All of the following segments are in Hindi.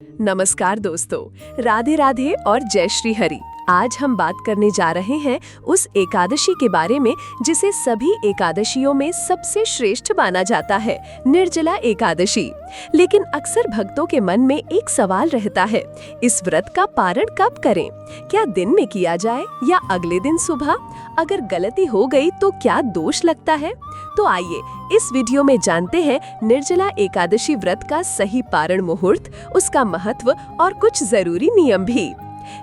नमस्कार दोस्तों, राधे राधे और जय श्री हरि। आज हम बात करने जा रहे हैं उस एकादशी के बारे में जिसे सभी एकादशियों में सबसे श्रेष्ठ माना जाता है, निर्जला एकादशी। लेकिन अक्सर भक्तों के मन में एक सवाल रहता है, इस व्रत का पारण कब करें? क्या दिन में किया जाए या अगले दिन सुबह? अगर गलती हो गई तो क्या दोष लगता है? तो आइए इस वीडियो में जानते हैं निर्जला एकादशी व्रत का सही पारण मुहूर्त, उसका महत्व और कुछ जरूरी नियम भी।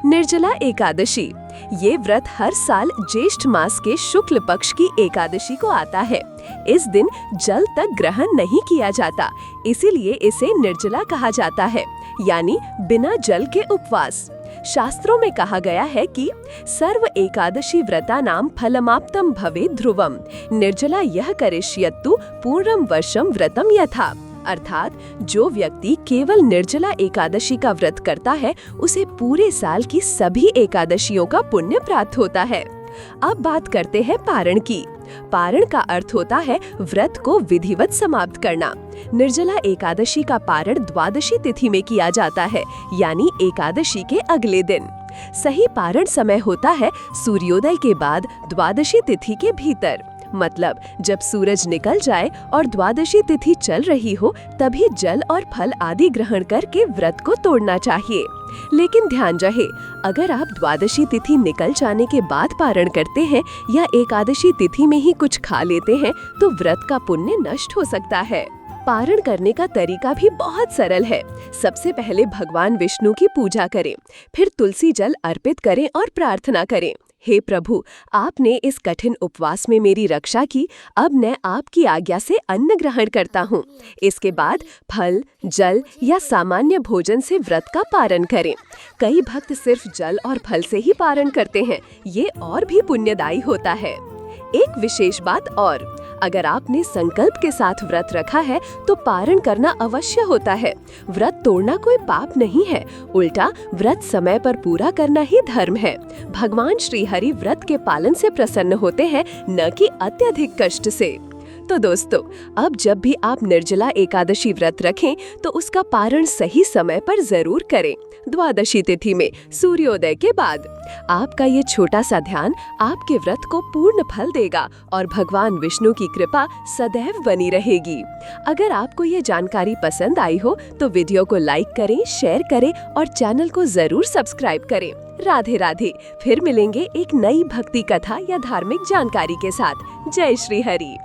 निर्जला एकादशी ये व्रत हर साल ज्येष्ठ मास के शुक्ल पक्ष की एकादशी को आता है। इस दिन जल तक ग्रहण नहीं किया जाता, इसीलिए इसे निर्जला कहा जाता है, यानी बिना जल के उपवास। शास्त्रों में कहा गया है कि सर्व एकादशी व्रतानां फलमाप्तं भवेत् ध्रुवम्, निर्जला यह करिष्यतु पूर्णं वर्षं व्रतं यथा। अर्थात जो व्यक्ति केवल निर्जला एकादशी का व्रत करता है उसे पूरे साल की सभी एकादशियों का पुण्य प्राप्त होता है। अब बात करते हैं पारण की। पारण का अर्थ होता है व्रत को विधिवत समाप्त करना। निर्जला एकादशी का पारण द्वादशी तिथि में किया जाता है, यानी एकादशी के अगले दिन। सही पारण समय होता है सूर्योदय के बाद द्वादशी तिथि के भीतर, मतलब जब सूरज निकल जाए और द्वादशी तिथि चल रही हो तभी जल और फल आदि ग्रहण करके व्रत को तोड़ना चाहिए। लेकिन ध्यान रहे, अगर आप द्वादशी तिथि निकल जाने के बाद पारण करते हैं या एकादशी तिथि में ही कुछ खा लेते हैं तो व्रत का पुण्य नष्ट हो सकता है। पारण करने का तरीका भी बहुत सरल है। सबसे पहले भगवान विष्णु की पूजा करें, फिर तुलसी जल अर्पित करें और प्रार्थना करें, हे प्रभु, आपने इस कठिन उपवास में मेरी रक्षा की, अब मैं आपकी आज्ञा से अन्न ग्रहण करता हूँ। इसके बाद फल, जल या सामान्य भोजन से व्रत का पारण करें। कई भक्त सिर्फ जल और फल से ही पारण करते हैं, ये और भी पुण्यदायी होता है। एक विशेष बात और, अगर आपने संकल्प के साथ व्रत रखा है तो पारण करना अवश्य होता है। व्रत तोड़ना कोई पाप नहीं है, उल्टा व्रत समय पर पूरा करना ही धर्म है। भगवान श्री हरि व्रत के पालन से प्रसन्न होते हैं, न कि अत्यधिक कष्ट से। तो दोस्तों, अब जब भी आप निर्जला एकादशी व्रत रखें तो उसका पारण सही समय पर जरूर करें, द्वादशी तिथि में सूर्योदय के बाद। आपका ये छोटा सा ध्यान आपके व्रत को पूर्ण फल देगा और भगवान विष्णु की कृपा सदैव बनी रहेगी। अगर आपको ये जानकारी पसंद आई हो तो वीडियो को लाइक करें, शेयर करें और चैनल को जरूर सब्सक्राइब करें। राधे राधे। फिर मिलेंगे एक नई भक्ति कथा या धार्मिक जानकारी के साथ। जय श्री हरि।